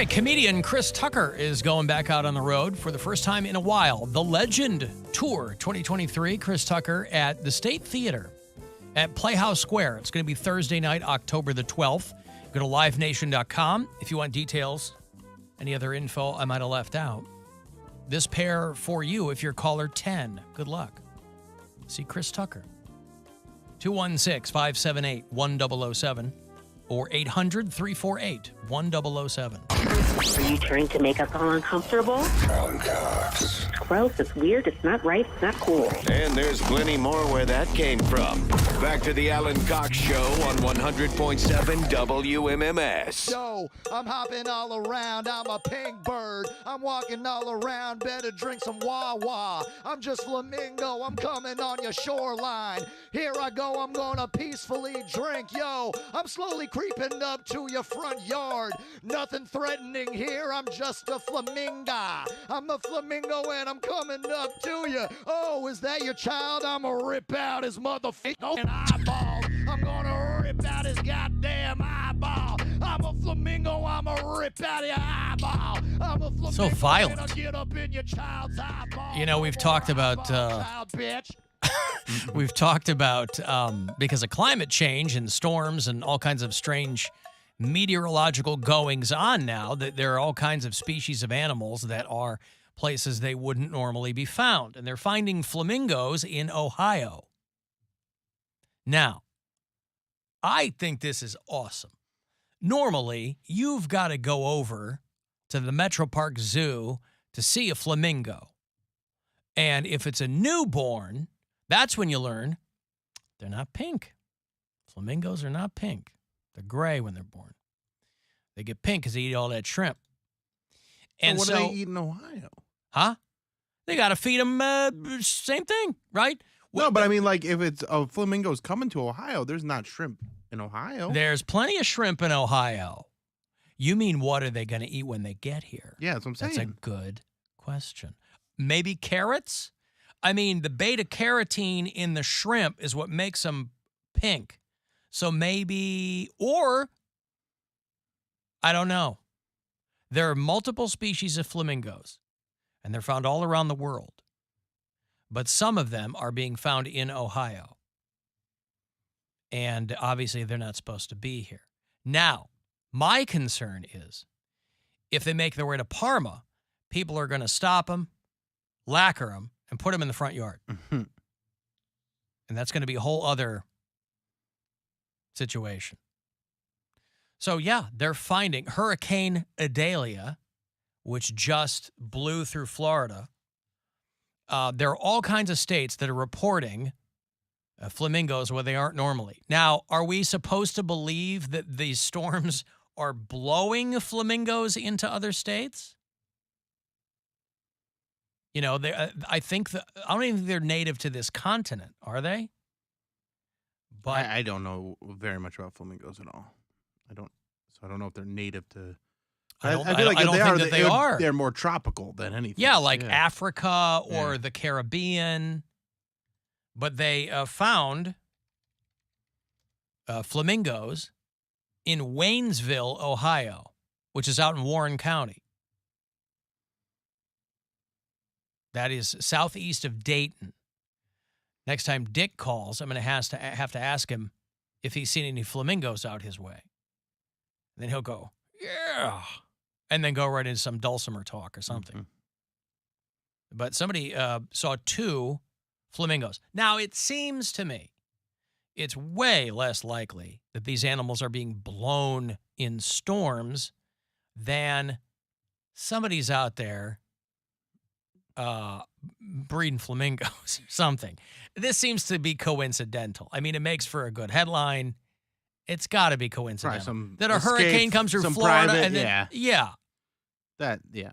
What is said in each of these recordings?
right, comedian Chris Tucker is going back out on the road for the first time in a while. The Legend Tour 2023, Chris Tucker at the State Theater at Playhouse Square. It's going to be Thursday night, October the 12th. Go to livenation.com if you want details, any other info I might have left out. This pair for you if you're caller 10. Good luck. See Chris Tucker. 216-578-1007 or 800-348-1007. Are you trying to make us all uncomfortable? Alan Cox. It's gross, it's weird, it's not right, it's not cool. And there's plenty more where that came from. Back to the Alan Cox Show on 100.7 WMMS. Yo, I'm hopping all around, I'm a pink bird. I'm walking all around, better drink some Wawa. I'm just flamingo, I'm coming on your shoreline. Here I go, I'm gonna peacefully drink. Yo, I'm slowly creeping up to your front yard. Nothing threatening here, I'm just a flamingo. I'm a flamingo and I'm coming up to you. Oh, is that your child? I'ma rip out his motherfucking eyeball. I'm gonna rip out his goddamn eyeball. I'm a flamingo, I'ma rip out your eyeball. I'm a flamingo. So violent. And I'll get up in your child's eyeball. You know, we've talked about we've talked about because of climate change and storms and all kinds of strange meteorological goings on now, that there are all kinds of species of animals that are places they wouldn't normally be found. And they're finding flamingos in Ohio. Now, I think this is awesome. Normally, you've got to go over to the Metro Park Zoo to see a flamingo. And if it's a newborn, that's when you learn they're not pink. Flamingos are not pink. They're gray when they're born. They get pink because they eat all that shrimp. And what do they eat in Ohio? Huh? They got to feed them same thing, right? No, but I mean, like, if it's flamingos coming to Ohio, there's not shrimp in Ohio. There's plenty of shrimp in Ohio. You mean what are they going to eat when they get here? Yeah, that's what I'm saying. That's a good question. Maybe carrots? I mean, the beta carotene in the shrimp is what makes them pink. So maybe, or, I don't know. There are multiple species of flamingos, and they're found all around the world. But some of them are being found in Ohio. And obviously, they're not supposed to be here. Now, my concern is if they make their way to Parma, people are going to stop them, lacquer them, and put them in the front yard. Mm-hmm. And that's going to be a whole other situation. So, yeah, they're finding Hurricane Idalia, which just blew through Florida. There are all kinds of states that are reporting flamingos where they aren't normally. Now, are we supposed to believe that these storms are blowing flamingos into other states? You know, I think I don't even think they're native to this continent, are they? But I don't know very much about flamingos at all. I don't know if they're native to. I feel like if they are. They're more tropical than anything. Yeah, like Africa or the Caribbean. But they found flamingos in Waynesville, Ohio, which is out in Warren County. That is southeast of Dayton. Next time Dick calls, I'm going to have to ask him if he's seen any flamingos out his way. And then he'll go, yeah, and then go right into some dulcimer talk or something. Mm-hmm. But somebody saw 2 flamingos. Now, it seems to me it's way less likely that these animals are being blown in storms than somebody's out there breeding flamingos or something. This seems to be coincidental. I mean, it makes for a good headline. It's got to be coincidental. That a hurricane comes through Florida. Private, and then, yeah. Yeah.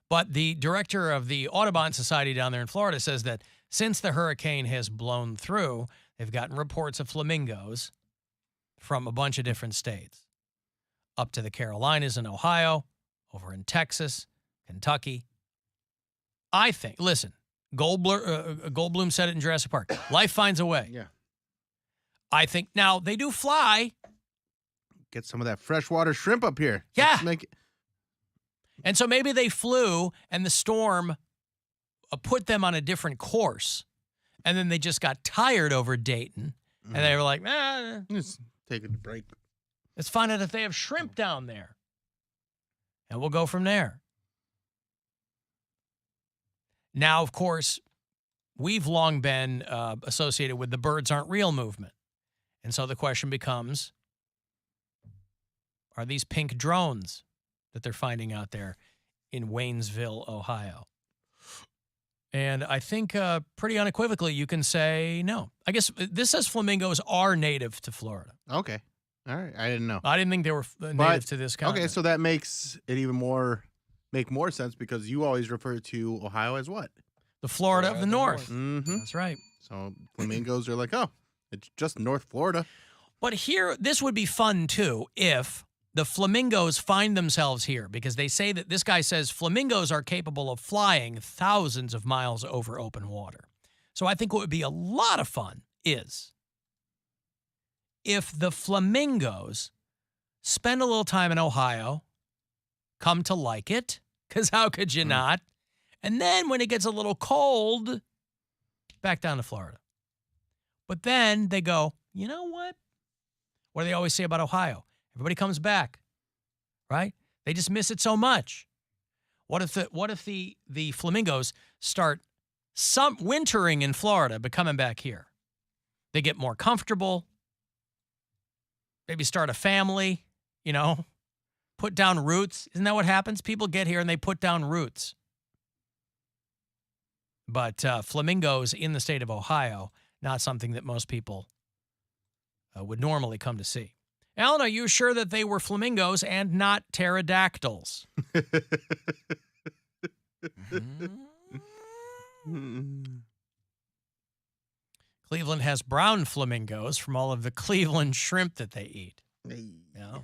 But the director of the Audubon Society down there in Florida says that since the hurricane has blown through, they've gotten reports of flamingos from a bunch of different states. Up to the Carolinas and Ohio, over in Texas, Kentucky. I think, listen, Goldblum said it in Jurassic Park. Life finds a way. Yeah. I think, now, they do fly. Get some of that freshwater shrimp up here. Yeah. And so maybe they flew and the storm put them on a different course. And then they just got tired over Dayton. And they were like, just take a break. Let's find out if they have shrimp down there. And we'll go from there. Now, of course, we've long been associated with the birds aren't real movement. And so the question becomes, are these pink drones that they're finding out there in Waynesville, Ohio? And I think pretty unequivocally you can say no. I guess this says flamingos are native to Florida. Okay. All right. I didn't know. I didn't think they were native to this continent. Okay, so that makes it even more sense because you always refer to Ohio as what? The Florida of the North. Mm-hmm. That's right. So flamingos are like, oh, it's just North Florida. But here, this would be fun too if the flamingos find themselves here, because they say that this guy says flamingos are capable of flying thousands of miles over open water. So I think what would be a lot of fun is if the flamingos spend a little time in Ohio, come to like it, because how could you not? And then when it gets a little cold, back down to Florida. But then they go, you know what? What do they always say about Ohio? Everybody comes back, right? They just miss it so much. What if the flamingos start wintering in Florida but coming back here? They get more comfortable, maybe start a family, put down roots. Isn't that what happens? People get here and they put down roots. But flamingos in the state of Ohio, not something that most people would normally come to see. Alan, are you sure that they were flamingos and not pterodactyls? Cleveland has brown flamingos from all of the Cleveland shrimp that they eat. Yeah.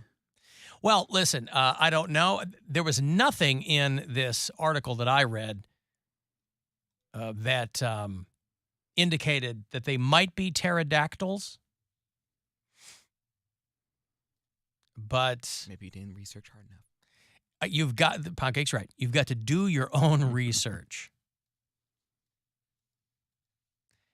Well, listen, I don't know. There was nothing in this article that I read that indicated that they might be pterodactyls. But maybe you didn't research hard enough. Poundcake's right. You've got to do your own research.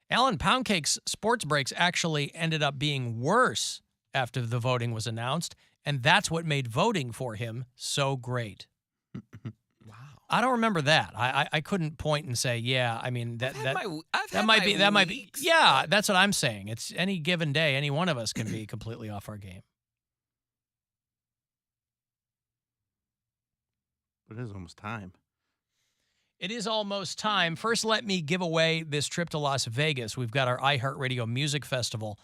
Alan, Poundcake's sports breaks actually ended up being worse after the voting was announced, and that's what made voting for him so great. Wow. I don't remember that. I couldn't point and say, yeah, I mean that might be. Yeah, that's what I'm saying. It's any given day, any one of us can be completely off our game. But it is almost time. It is almost time. First, let me give away this trip to Las Vegas. We've got our iHeartRadio Music Festival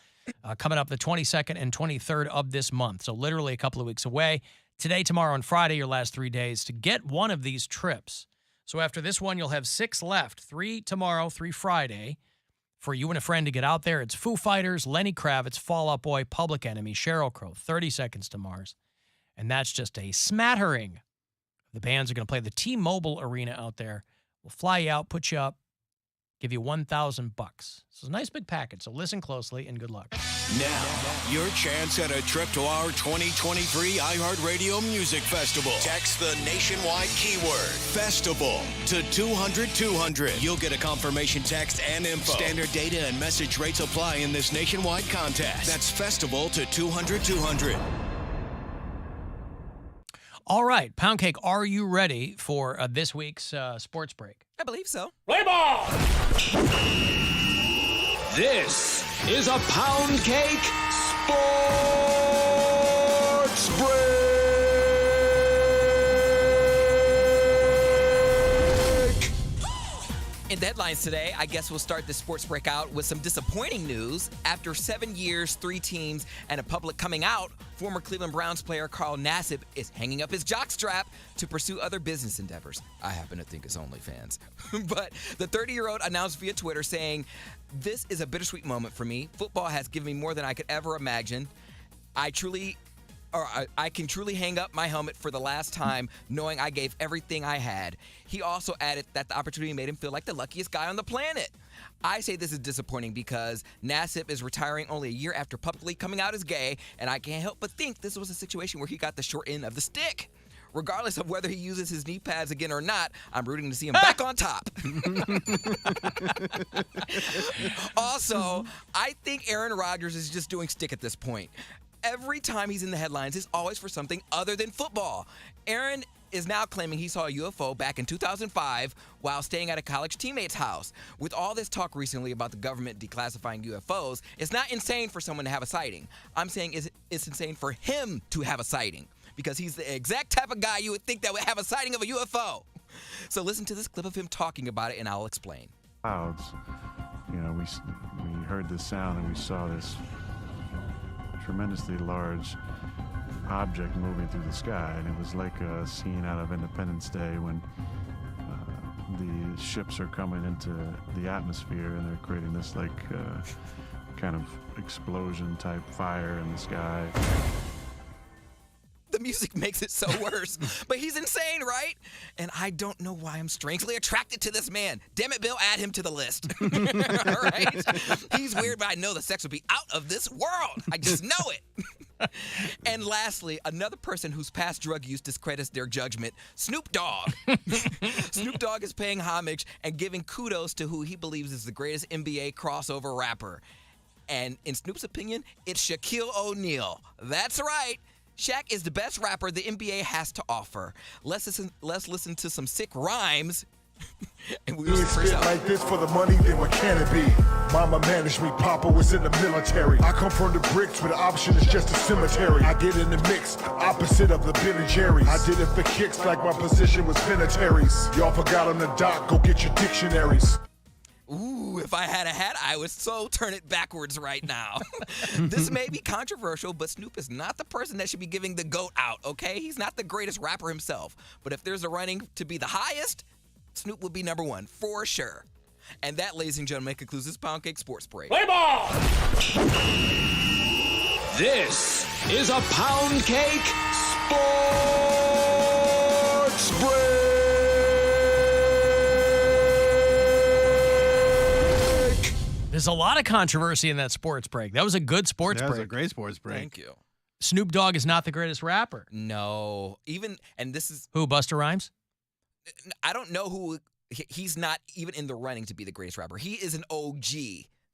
coming up the 22nd and 23rd of this month. So literally a couple of weeks away. Today, tomorrow, and Friday, your last 3 days to get one of these trips. So after this one, you'll have 6 left. 3 tomorrow, 3 Friday. For you and a friend to get out there, it's Foo Fighters, Lenny Kravitz, Fall Out Boy, Public Enemy, Sheryl Crow, 30 Seconds to Mars. And that's just a smattering. The bands are going to play the T-Mobile Arena out there. We'll fly you out, put you up, give you $1,000. So it's a nice big package. So listen closely and good luck. Now, your chance at a trip to our 2023 iHeartRadio Music Festival. Text the nationwide keyword FESTIVAL to 200-200. You'll get a confirmation text and info. Standard data and message rates apply in this nationwide contest. That's FESTIVAL to 200-200. All right, Poundcake, are you ready for this week's sports break? I believe so. Play ball! This is a Poundcake Sports Break! In headlines today, I guess we'll start this sports break out with some disappointing news. After 7 years, 3 teams, and a public coming out, former Cleveland Browns player Carl Nassib is hanging up his jockstrap to pursue other business endeavors. I happen to think it's OnlyFans. But the 30-year-old announced via Twitter saying, "This is a bittersweet moment for me. Football has given me more than I could ever imagine. I can truly hang up my helmet for the last time, knowing I gave everything I had." He also added that the opportunity made him feel like the luckiest guy on the planet. I say this is disappointing because Nassib is retiring only a year after publicly coming out as gay, and I can't help but think this was a situation where he got the short end of the stick. Regardless of whether he uses his knee pads again or not, I'm rooting to see him back on top. Also, I think Aaron Rodgers is just doing stick at this point. Every time he's in the headlines, it's always for something other than football. Aaron is now claiming he saw a UFO back in 2005 while staying at a college teammate's house. With all this talk recently about the government declassifying UFOs, it's not insane for someone to have a sighting. I'm saying it's insane for him to have a sighting because he's the exact type of guy you would think that would have a sighting of a UFO. So listen to this clip of him talking about it and I'll explain. Clouds, we heard this sound and we saw this tremendously large object moving through the sky, and it was like a scene out of Independence Day when the ships are coming into the atmosphere and they're creating this kind of explosion type fire in the sky. The music makes it so worse, but he's insane, right? And I don't know why I'm strangely attracted to this man. Damn it, Bill, add him to the list. All right? He's weird, but I know the sex would be out of this world. I just know it. And lastly, another person whose past drug use discredits their judgment, Snoop Dogg. Snoop Dogg is paying homage and giving kudos to who he believes is the greatest NBA crossover rapper. And in Snoop's opinion, it's Shaquille O'Neal. That's right. Shaq is the best rapper the NBA has to offer. Let's listen to some sick rhymes. And we will spit like this for the money, then what can it be? Mama managed me, Papa was in the military. I come from the bricks where the option is just a cemetery. I get in the mix, opposite of the Ben and Jerry's. I did it for kicks like my position was penitentiaries. Y'all forgot on the dock, go get your dictionaries. Ooh, if I had a hat, I would so turn it backwards right now. This may be controversial, but Snoop is not the person that should be giving the GOAT out, okay? He's not the greatest rapper himself. But if there's a running to be the highest, Snoop would be number one, for sure. And that, ladies and gentlemen, concludes this Poundcake Sports Break. Play ball! This is a Poundcake Sports Break! There's a lot of controversy in that sports break. That was a good sports break. That was a great sports break. Thank you. Snoop Dogg is not the greatest rapper. No. And this is... Who, Busta Rhymes? I don't know who... He's not even in the running to be the greatest rapper. He is an OG.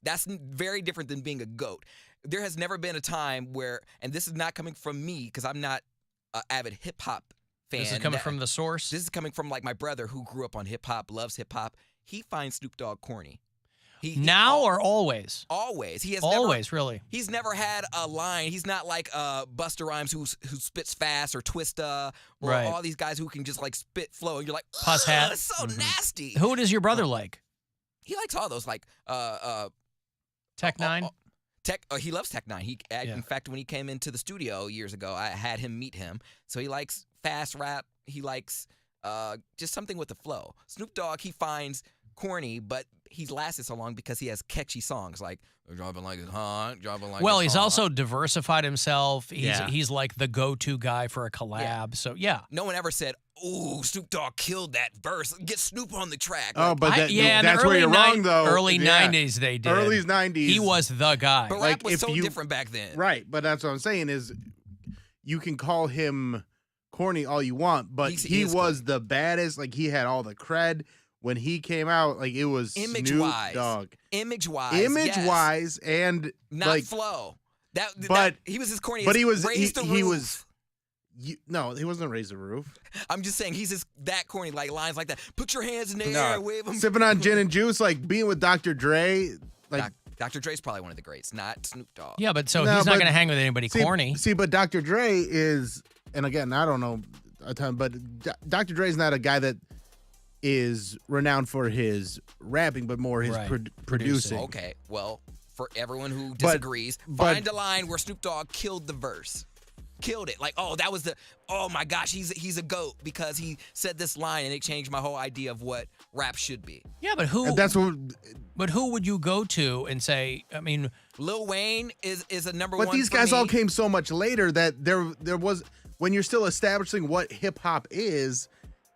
That's very different than being a GOAT. There has never been a time where... And this is not coming from me, because I'm not an avid hip-hop fan. This is coming from the source? This is coming from, like, my brother who grew up on hip-hop, loves hip-hop. He finds Snoop Dogg corny. Or always? Always. He has really? He's never had a line. He's not like Busta Rhymes who spits fast, or Twista, or all these guys who can just like spit flow. And you're like, Puss hat. That's so nasty. Who does your brother like? He likes all those, like Tech Nine. He loves Tech Nine. In fact, when he came into the studio years ago, I had him meet him. So he likes fast rap. He likes just something with the flow. Snoop Dogg, he finds corny, but he's lasted so long because he has catchy songs like "Driving Like It's Hot," "Driving Like." Well, he's also diversified himself. He's like the go-to guy for a collab. Yeah. So no one ever said, "Ooh, Snoop Dogg killed that verse. Get Snoop on the track." Oh, but that's where you're wrong, though. Early '90s, they did. Early '90s, he was the guy. But rap was so different back then, right? But that's what I'm saying is, you can call him corny all you want, but he was the baddest. Like, he had all the cred. When he came out, like, it was Snoop Dogg. Image-wise, and not like flow. He was his corny. But he was No, he wasn't Raise the Roof. I'm just saying he's that corny, like lines like that. Put your hands in the air, wave them. Sipping on gin and juice, like being with Dr. Dre. Like Dr. Dre's probably one of the greats, not Snoop Dogg. Yeah, but he's not going to hang with anybody corny. See, but Dr. Dre is, and again, I don't know a ton, but Dr. Dre's not a guy that is renowned for his rapping, but more his producing. Okay, well, for everyone who disagrees, find a line where Snoop Dogg killed the verse. Killed it. Like, oh my gosh, he's a GOAT because he said this line and it changed my whole idea of what rap should be. Yeah, but who? But who would you go to and say? I mean, Lil Wayne is a number one. But these guys all came so much later that there was, when you're still establishing what hip hop is.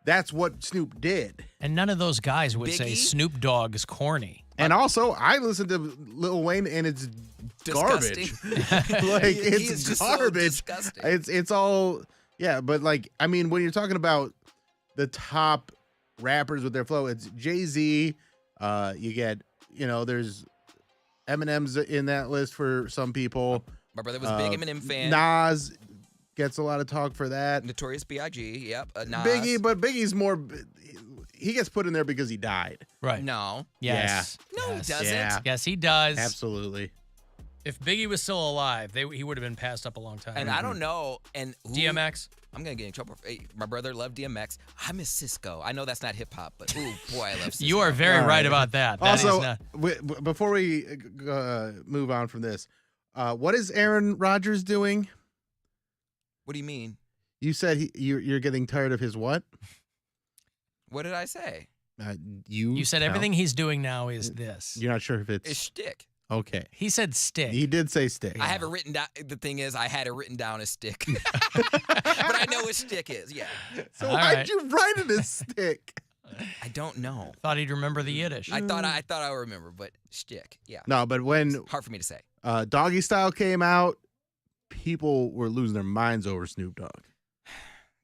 That's what Snoop did. And none of those guys would say Snoop Dogg is corny. And also, I listen to Lil Wayne, and it's garbage. Like, it's just garbage. So it's all Yeah, but like, I mean, when you're talking about the top rappers with their flow, it's Jay-Z. You get, there's Eminem's in that list for some people. My brother was a big Eminem fan. Nas gets a lot of talk for that. Notorious B.I.G. Yep. Nas. Biggie, but Biggie's more. He gets put in there because he died. Right. No. Yes. No, he doesn't. Yeah. Yes, he does. Absolutely. If Biggie was still alive, he would have been passed up a long time. And I don't know. And DMX? I'm going to get in trouble. Hey, my brother loved DMX. I miss Cisco. I know that's not hip hop, but ooh, boy, I love Cisco. You are very right about that. Also, before we move on from this, what is Aaron Rodgers doing? What do you mean? You said you're getting tired of his what? What did I say? You said everything he's doing now is this. You're not sure if it's shtick. Okay. He said stick. He did say stick. I have it written down. The thing is, I had it written down as stick. But I know what stick is, yeah. So why'd you write it as stick? I don't know. Thought he'd remember the Yiddish. I thought I would remember, but shtick, yeah. No, but when it's hard for me to say. Doggy Style came out, people were losing their minds over Snoop Dogg.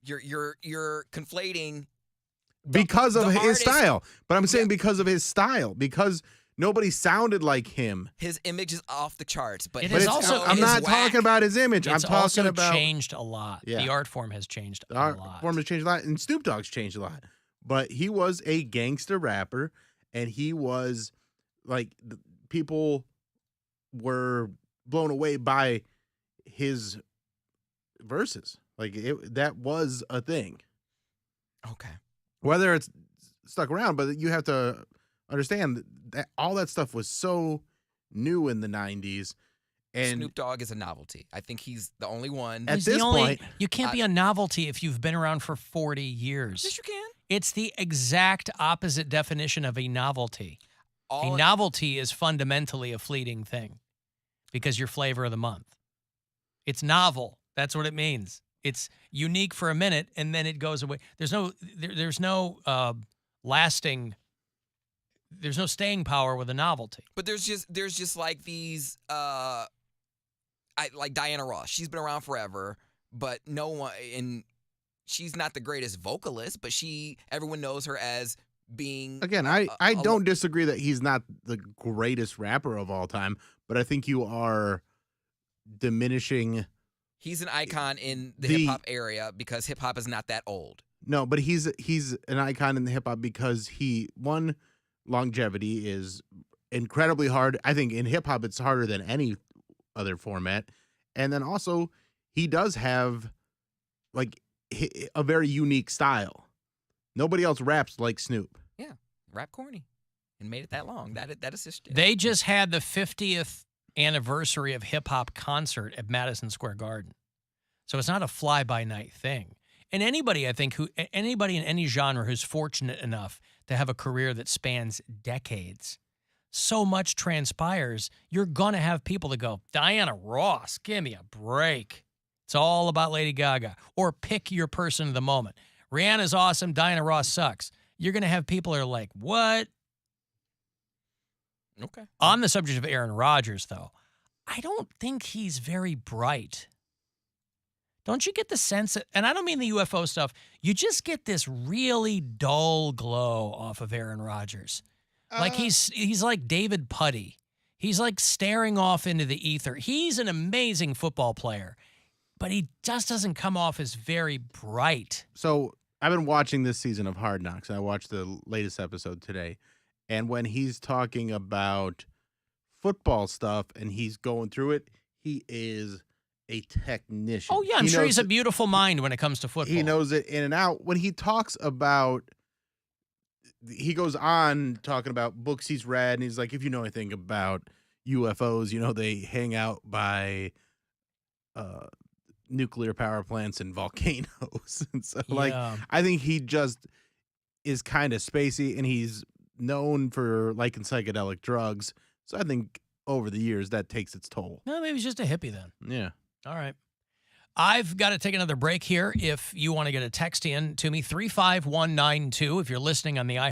You're conflating because of his artist, style. But I'm saying because of his style, because nobody sounded like him. His image is off the charts, but I'm not talking about his image. I'm talking about changed a lot. Yeah. The art form has changed a art lot. form has changed a lot, and Snoop Dogg's changed a lot. But he was a gangster rapper, and he was like people were blown away by his verses. Like that was a thing. Okay. Whether it's stuck around, but you have to understand that all that stuff was so new in the 90s. And Snoop Dogg is a novelty. I think he's the only one. At this point, you can't be a novelty if you've been around for 40 years. Yes, you can. It's the exact opposite definition of a novelty. A novelty is fundamentally a fleeting thing because you're flavor of the month. It's novel. That's what it means. It's unique for a minute and then it goes away. There's no lasting. There's no staying power with a novelty. But there's just like these like Diana Ross. She's been around forever, but no one, and she's not the greatest vocalist, but everyone knows her as being again, I don't disagree that he's not the greatest rapper of all time, but I think you are diminishing. He's an icon in the hip hop area because hip hop is not that old. No, but he's an icon in the hip hop because longevity is incredibly hard. I think in hip hop it's harder than any other format. And then also he does have like a very unique style. Nobody else raps like Snoop. Yeah, rap corny and made it that long. That is his shtick. They just had the 50th anniversary of hip hop concert at Madison Square Garden. So it's not a fly-by-night thing. And anybody, I think, anybody in any genre who's fortunate enough to have a career that spans decades, so much transpires, you're going to have people that go, Diana Ross, give me a break. It's all about Lady Gaga. Or pick your person of the moment. Rihanna's awesome, Diana Ross sucks. You're going to have people that are like, what? Okay. On the subject of Aaron Rodgers, though, I don't think he's very bright. Don't you get the sense that, and I don't mean the UFO stuff, you just get this really dull glow off of Aaron Rodgers. Like he's like David Putty. He's like staring off into the ether. He's an amazing football player, but he just doesn't come off as very bright. So I've been watching this season of Hard Knocks, and I watched the latest episode today. And when he's talking about football stuff and he's going through it, he is a technician. Oh, yeah, I'm sure he's a beautiful mind when it comes to football. He knows it in and out. When he talks about, he goes on talking about books he's read, and he's like, if you know anything about UFOs, they hang out by nuclear power plants and volcanoes. And so, I think he just is kind of spacey, and he's known for liking psychedelic drugs. So I think over the years that takes its toll. No, maybe he's just a hippie then. Yeah. All right. I've got to take another break here. If you want to get a text in to me, 35192, if you're listening on the